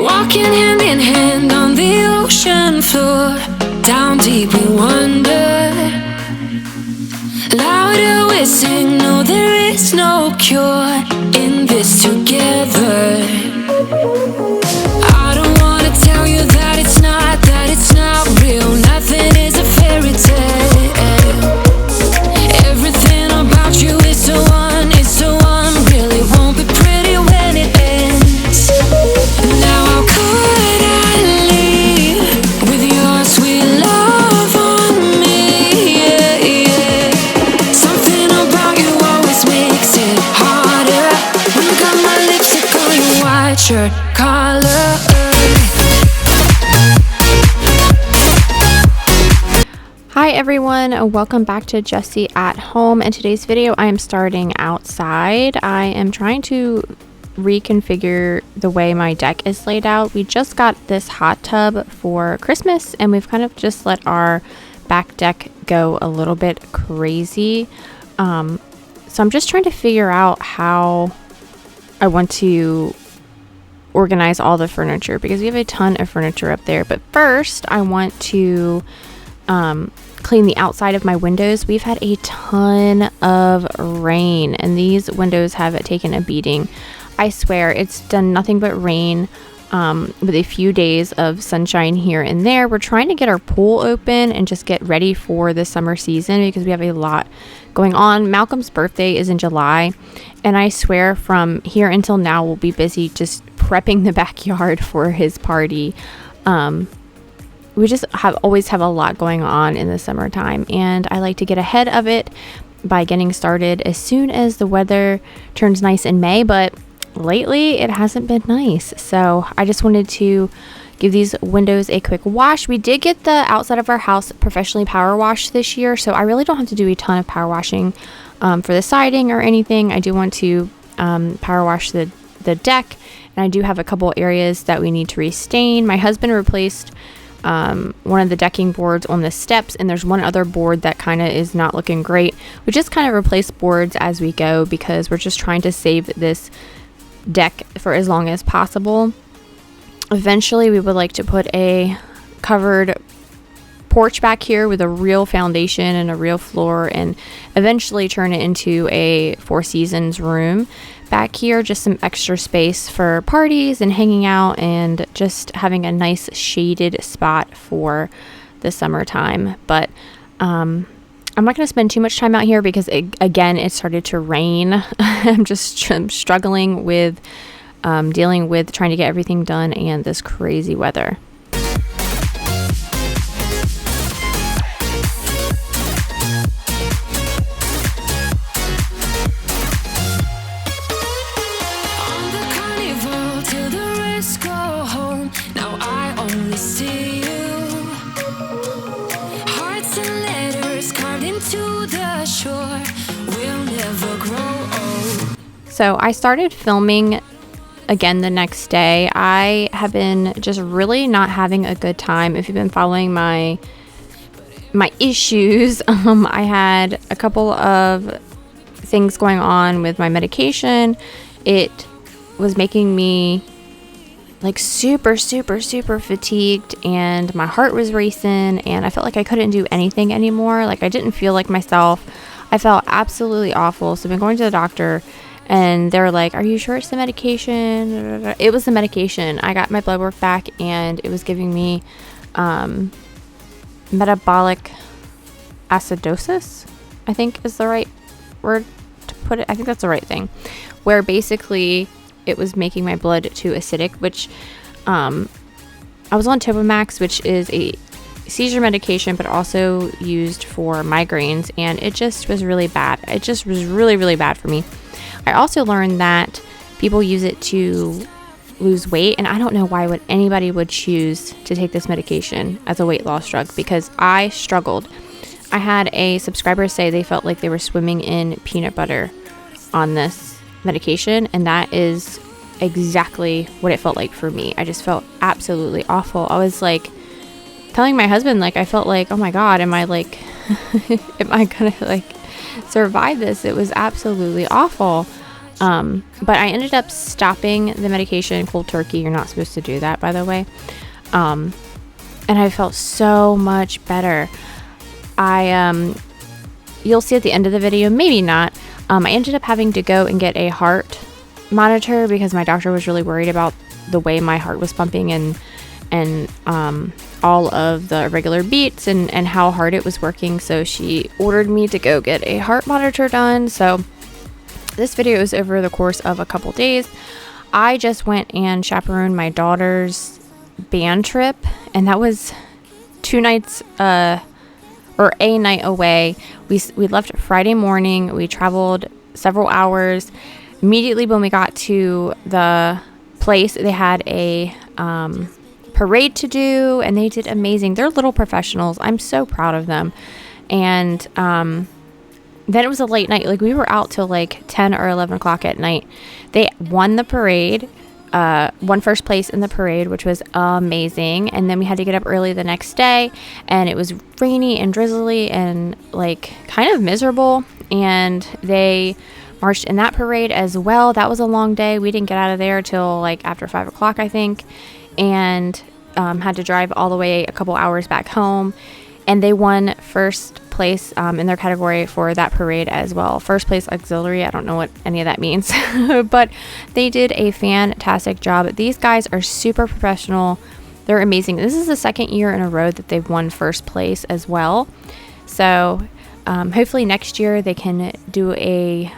Walking hand in hand on the ocean floor, down deep we wander. Louder we sing, no there is no cure in this together. I don't wanna tell you that it's not real. Nothing is a fairy tale. Everything about you is so unreal. It won't be pretty when it ends. Now how could I leave with your sweet love on me? Yeah, yeah. Something about you always makes it harder. When you got my lipstick on your white shirt collar. Hi everyone, welcome back to Jessie at Home. In today's video, I am starting outside. I am trying to reconfigure the way my deck is laid out. We just got this hot tub for Christmas and we've kind of just let our back deck go a little bit crazy. So I'm just trying to figure out how I want to organize all the furniture because we have a ton of furniture up there. But first, I want to clean the outside of my windows. We've had a ton of rain and these windows have taken a beating. I swear it's done nothing but rain with a few days of sunshine here and there. We're trying to get our pool open and just get ready for the summer season because we have a lot going on. Malcolm's birthday is in July and I swear from here until now we'll be busy just prepping the backyard for his party. We just always have a lot going on in the summertime and I like to get ahead of it by getting started as soon as the weather turns nice in May, but lately it hasn't been nice. So I just wanted to give these windows a quick wash. We did get the outside of our house professionally power washed this year, so I really don't have to do a ton of power washing for the siding or anything. I do want to power wash the deck, and I do have a couple areas that we need to restain. My husband replaced one of the decking boards on the steps, and there's one other board that kind of is not looking great. We just kind of replace boards as we go because we're just trying to save this deck for as long as possible. Eventually we would like to put a covered porch back here with a real foundation and a real floor and eventually turn it into a Four Seasons room back here, just some extra space for parties and hanging out and just having a nice shaded spot for the summertime. But I'm not going to spend too much time out here because again it started to rain. I'm struggling with dealing with trying to get everything done and this crazy weather. So I started filming again the next day. I have been just really not having a good time. If you've been following my issues, I had a couple of things going on with my medication. It was making me like super fatigued and my heart was racing and I felt like I couldn't do anything anymore. Like I didn't feel like myself. I felt absolutely awful. So I've been going to the doctor and they're like, are you sure it's the medication? It was the medication. I got my blood work back and it was giving me metabolic acidosis, I think is the right word to put it. I think that's the right thing. Where basically it was making my blood too acidic, which I was on Topamax, which is a seizure medication, but also used for migraines. And it just was really bad. It just was really bad for me. I also learned that people use it to lose weight, and I don't know why anybody would choose to take this medication as a weight loss drug because I struggled. I had a subscriber say they felt like they were swimming in peanut butter on this medication, and that is exactly what it felt like for me. I just felt absolutely awful. I was like telling my husband, like I felt like, oh my god, am I gonna like survive this? It was absolutely awful. But I ended up stopping the medication cold turkey. You're not supposed to do that, by the way. And I felt so much better. You'll see at the end of the video, maybe not. I ended up having to go and get a heart monitor because my doctor was really worried about the way my heart was pumping and all of the irregular beats and how hard it was working. So she ordered me to go get a heart monitor done. So this video is over the course of a couple days. I just went and chaperoned my daughter's band trip, and that was 2 nights or a night away. We left Friday morning. We traveled several hours. Immediately when we got to the place, they had a parade to do, and they did amazing. They're little professionals. I'm so proud of them. And then it was a late night. Like, we were out till like 10 or 11 o'clock at night. They won the parade, won first place in the parade, which was amazing. And then we had to get up early the next day, and it was rainy and drizzly and like kind of miserable. And they marched in that parade as well. That was a long day. We didn't get out of there till like after 5 o'clock, I think, and had to drive all the way a couple hours back home. And they won first place in their category for that parade as well. First place auxiliary. I don't know what any of that means, but they did a fantastic job. These guys are super professional. They're amazing. This is the second year in a row that they've won first place as well. So hopefully next year they can do a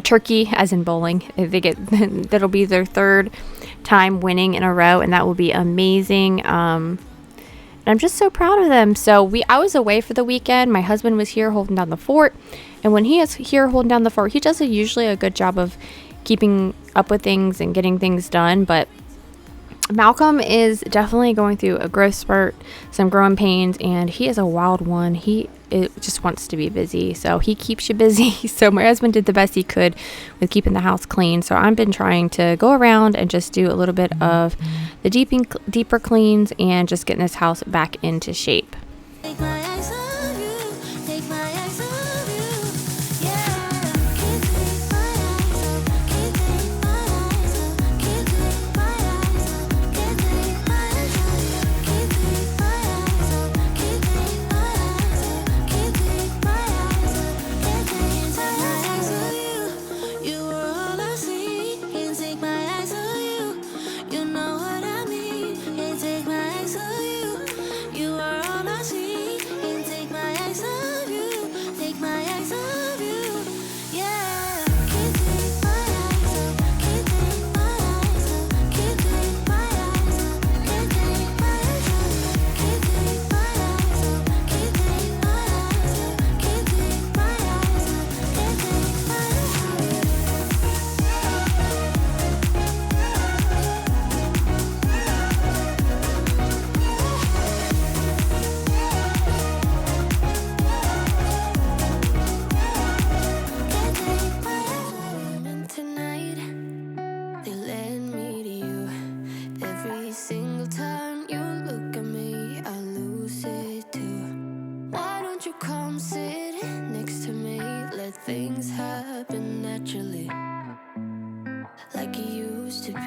turkey, as in bowling. If they get that'll be their third time winning in a row, and that will be amazing. And I'm just so proud of them. So I was away for the weekend. My husband was here holding down the fort. And when he is here holding down the fort, he does usually a good job of keeping up with things and getting things done. But Malcolm is definitely going through a growth spurt, some growing pains, and he is a wild one. It just wants to be busy, so he keeps you busy. So my husband did the best he could with keeping the house clean. So I've been trying to go around and just do a little bit of the deeper cleans and just getting this house back into shape. Take my eyes off you, take my eyes off you, yeah. Can't take my eyes off, can't take my eyes off, can't take my eyes off, can't take my eyes off, can't take my eyes off, can't take my eyes off, can't take my eyes off you. You were all I see. Can't take my eyes off you. You know what I mean. Can't take my eyes off you. You are all I see. Can't take my eyes off you. Take my eyes off you. Yeah. Can't take my eyes off. Can't take my eyes off. Can't take my eyes off. Can't take my eyes off. Can't take my eyes off. Can't take my eyes off. Can't take my eyes off. Can't take my tonight, they led me to you. Every single time you look at me, I lose it too. Why don't you come sit next to me? Let things happen naturally, like it used to be.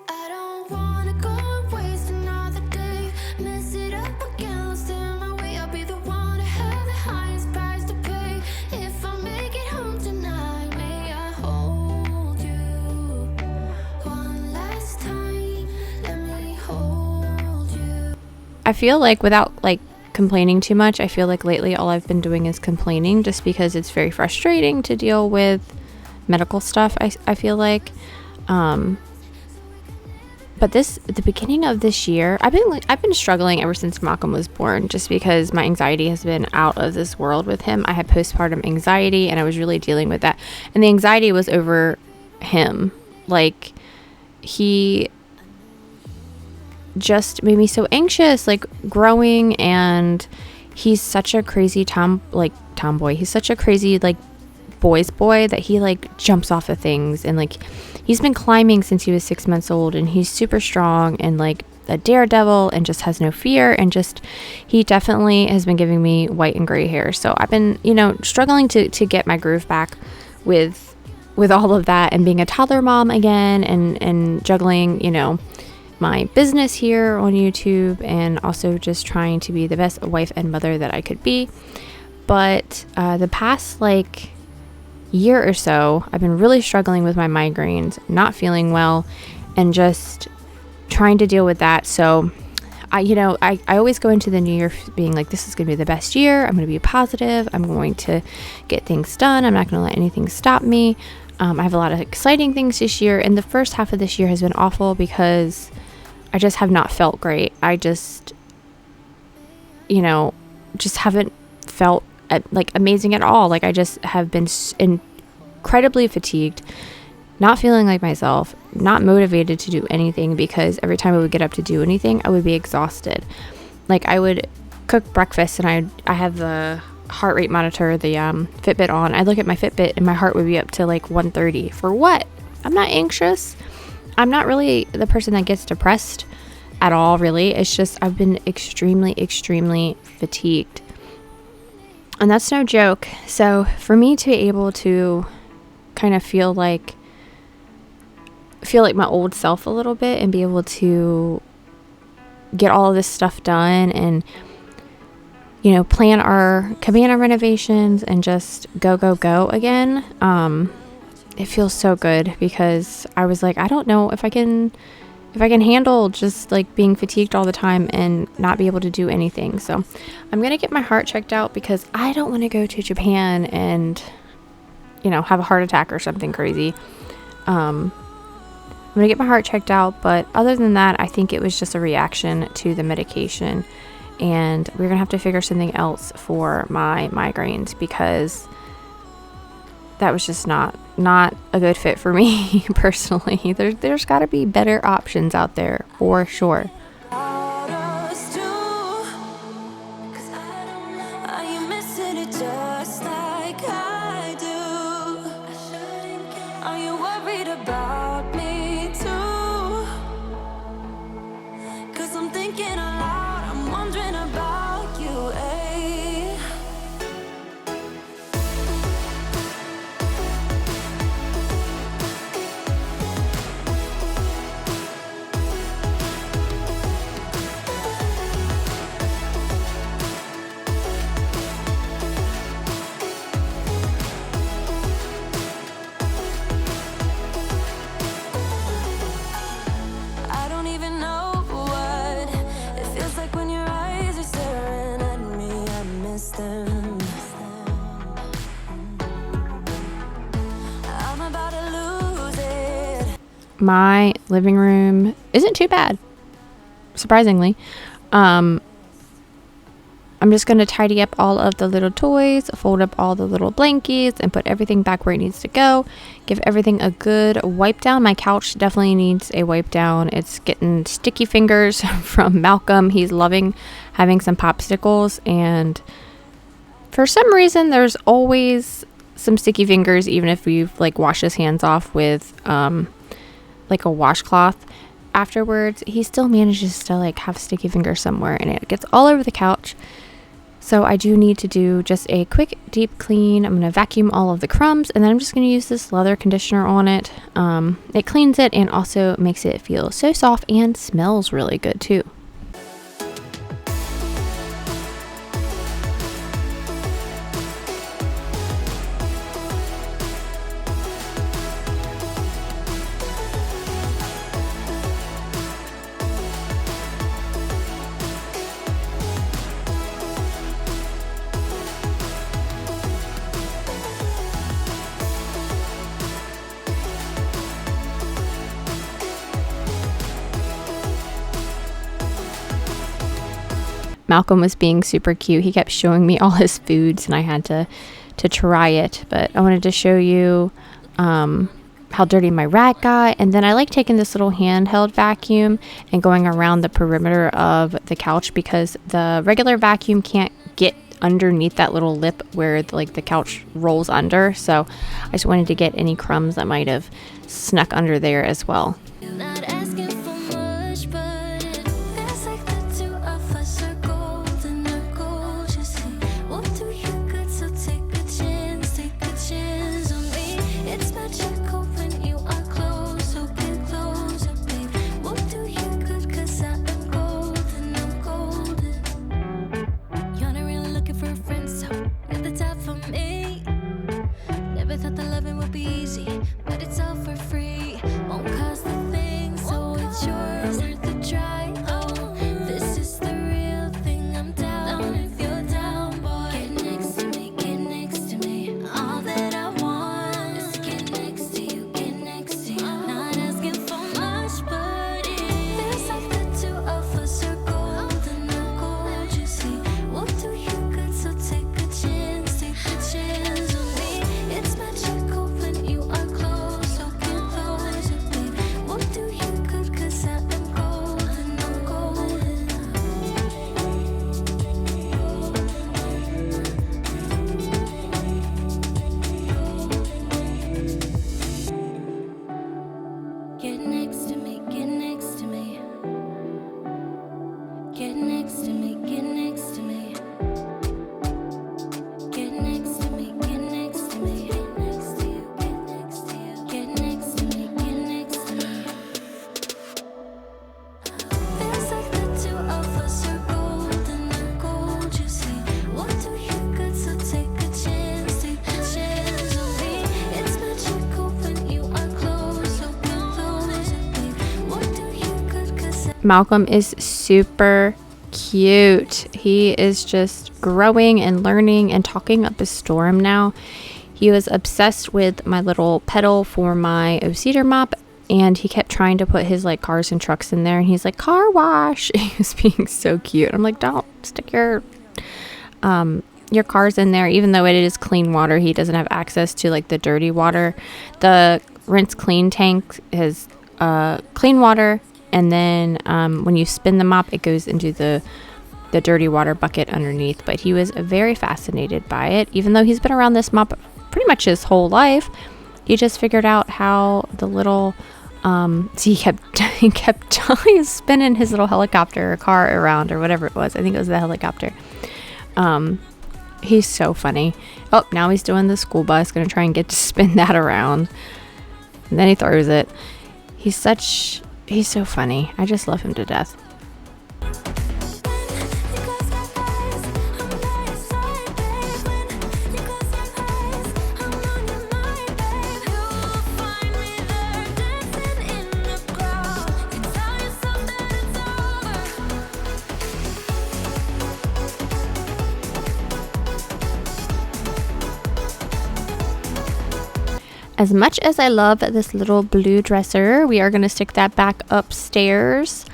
I don't wanna go and waste another day. Mess it up again, lost in my way. I'll be the one to have the highest price to pay. If I make it home tonight, may I hold you one last time? Let me hold you. I feel like, without like complaining too much, I feel like lately all I've been doing is complaining, just because it's very frustrating to deal with medical stuff. I feel like, but the beginning of this year, I've been struggling ever since Malcolm was born, just because my anxiety has been out of this world with him. I had postpartum anxiety, and I was really dealing with that. And the anxiety was over him. Like, he just made me so anxious, like, growing, and he's such a crazy tomboy. He's such a crazy, like, boy's boy, that he like jumps off of things, and like he's been climbing since he was 6 months old, and he's super strong, and like a daredevil and just has no fear, and just he definitely has been giving me white and gray hair. So I've been, struggling to get my groove back with all of that, and being a toddler mom again, and juggling, my business here on YouTube, and also just trying to be the best wife and mother that I could be. But the past year or so, I've been really struggling with my migraines, not feeling well, and just trying to deal with that. So I always go into the new year being like, this is going to be the best year. I'm going to be positive. I'm going to get things done. I'm not going to let anything stop me. I have a lot of exciting things this year, and the first half of this year has been awful because I just have not felt great. I just haven't felt amazing at all. I just have been incredibly fatigued, not feeling like myself, not motivated to do anything, because every time I would get up to do anything, I would be exhausted. I would cook breakfast, and I have the heart rate monitor, the Fitbit on. I look at my Fitbit and my heart would be up to 130. For what? I'm not anxious. I'm not really the person that gets depressed at all, really. It's just I've been extremely, extremely fatigued. And that's no joke. So for me to be able to kind of feel like my old self a little bit, and be able to get all of this stuff done, and plan our cabana renovations, and just go again, it feels so good, because I was like, I don't know if I can handle just being fatigued all the time and not be able to do anything. So I'm gonna get my heart checked out, because I don't want to go to Japan and have a heart attack or something crazy. I'm gonna get my heart checked out, but other than that, I think it was just a reaction to the medication, and we're gonna have to figure something else for my migraines, because that was just not a good fit for me personally. There's got to be better options out there for sure. My living room isn't too bad, surprisingly. I'm just going to tidy up all of the little toys, fold up all the little blankets, and put everything back where it needs to go. Give everything a good wipe down. My couch definitely needs a wipe down. It's getting sticky fingers from Malcolm. He's loving having some popsicles, and for some reason there's always some sticky fingers, even if we've washed his hands off with a washcloth afterwards. He still manages to have sticky fingers somewhere, and it gets all over the couch. So I do need to do just a quick deep clean. I'm going to vacuum all of the crumbs, and then I'm just going to use this leather conditioner on it. It cleans it and also makes it feel so soft, and smells really good too. Malcolm was being super cute. He kept showing me all his foods, and I had to try it. But I wanted to show you how dirty my rat got. And then I like taking this little handheld vacuum and going around the perimeter of the couch, because the regular vacuum can't get underneath that little lip where the couch rolls under. So I just wanted to get any crumbs that might have snuck under there as well. Not asking for much, but Malcolm is super cute. He is just growing and learning and talking up a storm now. He was obsessed with my little pedal for my O-Cedar mop, and he kept trying to put his like cars and trucks in there, and he's like, car wash. He was being so cute. I'm like, don't stick your cars in there. Even though it is clean water, he doesn't have access to like the dirty water. The rinse clean tank is clean water, and then when you spin the mop, it goes into the dirty water bucket underneath. But he was very fascinated by it, even though he's been around this mop pretty much his whole life. He just figured out how the little so he kept spinning his little helicopter or car around, or whatever it was. I think it was the helicopter. He's so funny. Oh, now he's doing the school bus, gonna try and get to spin that around, and then he throws it. He's so funny. I just love him to death. As much as I love this little blue dresser, we are going to stick that back upstairs.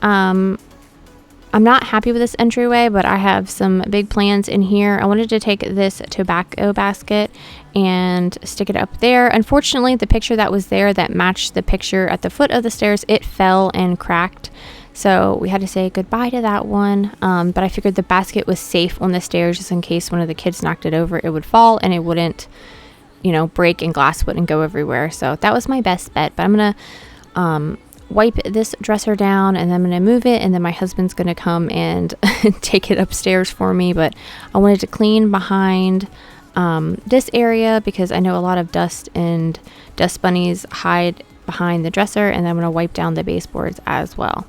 I'm not happy with this entryway, but I have some big plans in here. I wanted to take this tobacco basket and stick it up there. Unfortunately, the picture that was there that matched the picture at the foot of the stairs, it fell and cracked. So we had to say goodbye to that one. But I figured the basket was safe on the stairs just in case one of the kids knocked it over, it would fall and it wouldn't, break and glass wouldn't go everywhere. So that was my best bet. But I'm going to wipe this dresser down, and then I'm going to move it, and then my husband's going to come and take it upstairs for me. But I wanted to clean behind this area because I know a lot of dust and dust bunnies hide behind the dresser, and then I'm going to wipe down the baseboards as well.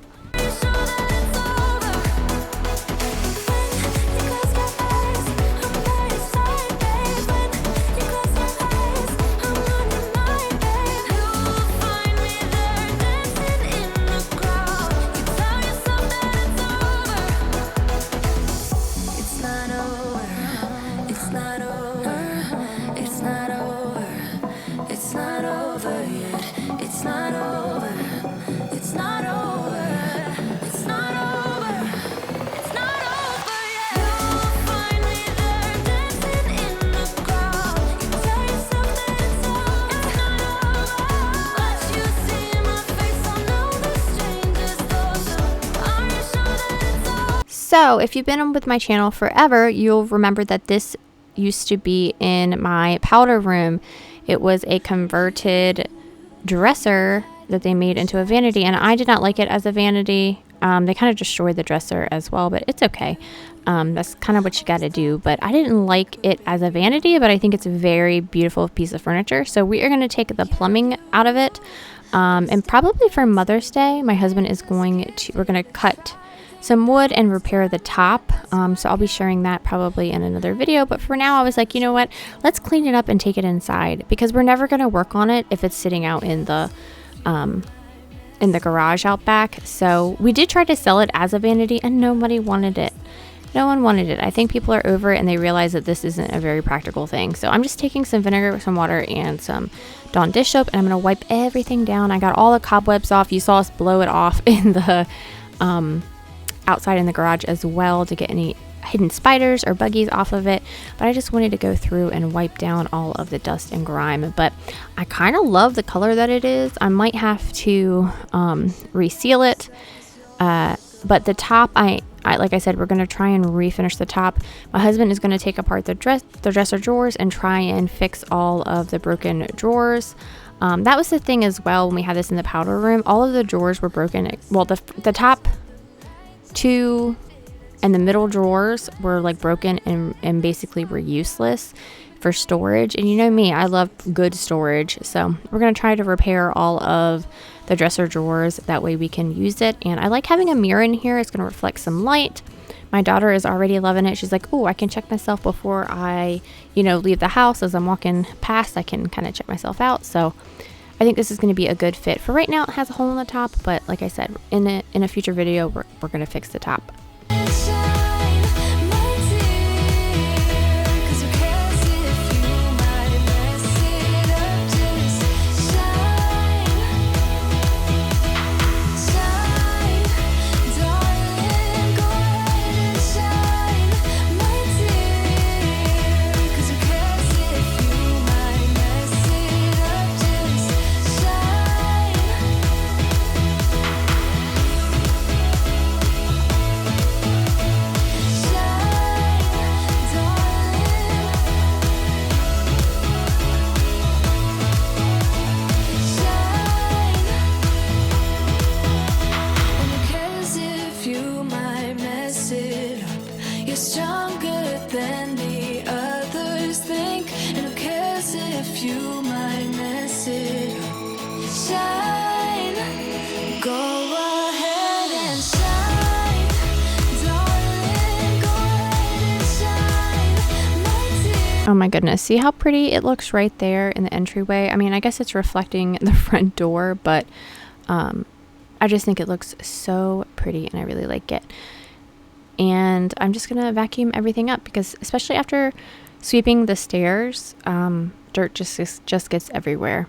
So if you've been with my channel forever, you'll remember that this used to be in my powder room. It was a converted dresser that they made into a vanity, and I did not like it as a vanity. They kind of destroyed the dresser as well, but it's okay. That's kind of what you got to do. But I didn't like it as a vanity, but I think it's a very beautiful piece of furniture. So we are going to take the plumbing out of it. And probably for Mother's Day, my husband is we're going to cut some wood and repair the top. So I'll be sharing that probably in another video. But for now, I was like, you know what? Let's clean it up and take it inside, because we're never going to work on it if it's sitting out in the garage out back. So we did try to sell it as a vanity, and nobody wanted it. No one wanted it. I think people are over it, and they realize that this isn't a very practical thing. So I'm just taking some vinegar, some water, and some Dawn dish soap, and I'm going to wipe everything down. I got all the cobwebs off. You saw us blow it off in the outside in the garage as well to get any hidden spiders or buggies off of it. But I just wanted to go through and wipe down all of the dust and grime. But I kind of love the color that it is. I might have to reseal it. But the top, I like I said, we're going to try and refinish the top. My husband is going to take apart the dresser drawers and try and fix all of the broken drawers. That was the thing as well when we had this in the powder room. All of the drawers were broken. Well, the top two and the middle drawers were like broken and basically were useless for storage. And you know me, I love good storage. So we're going to try to repair all of the dresser drawers. That way we can use it. And I like having a mirror in here. It's going to reflect some light. My daughter is already loving it. She's like, oh, I can check myself before I, leave the house. As I'm walking past, I can kind of check myself out. So I think this is going to be a good fit. For right now, it has a hole in the top, but like I said, in a future video, we're going to fix the top. You're stronger than the others think, and who cares if you might mess it up? Shine, go ahead and shine, darling, go ahead and shine, my dear. Oh my goodness, see how pretty it looks right there in the entryway? I mean, I guess it's reflecting the front door, but I just think it looks so pretty and I really like it. And I'm just gonna vacuum everything up because, especially after sweeping the stairs, dirt just gets everywhere.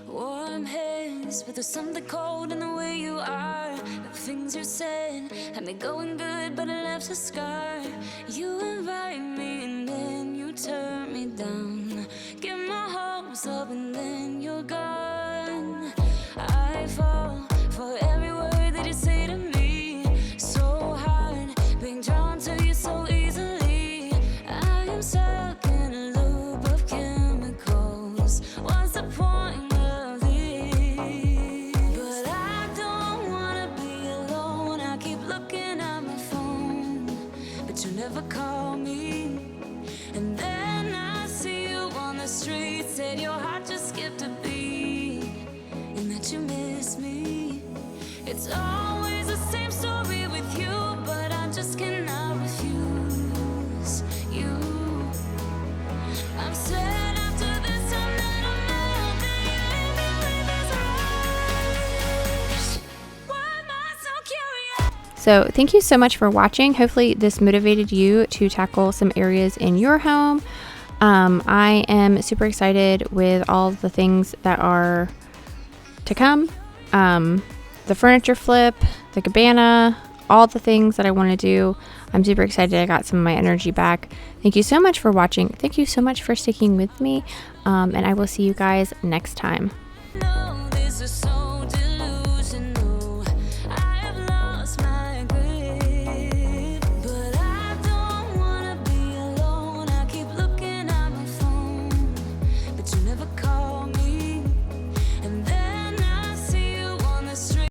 Warm hands, but there's something cold in the way you are. The things you said had me going good, but it left a scar. You invite me and then you turn me down. Get my hopes up and then you're gone. I fall for every word that you say to me. So hard being drawn to you so easily. I am stuck in a loop of chemicals. What's the point of this? But I don't wanna be alone. I keep looking at my phone, but you never call me. And then I see you on the street. Said your heart just skipped a beat, and that you miss me. It's always the same story with you, but I just cannot refuse you. I'm sad after this time that I'm out, that you leave me with this rush. Why am I so curious? So thank you so much for watching. Hopefully this motivated you to tackle some areas in your home. I am super excited with all the things that are to come. The furniture flip, the cabana, all the things that I want to do. I'm super excited. I got some of my energy back. Thank you so much for watching. Thank you so much for sticking with me. And I will see you guys next time. No.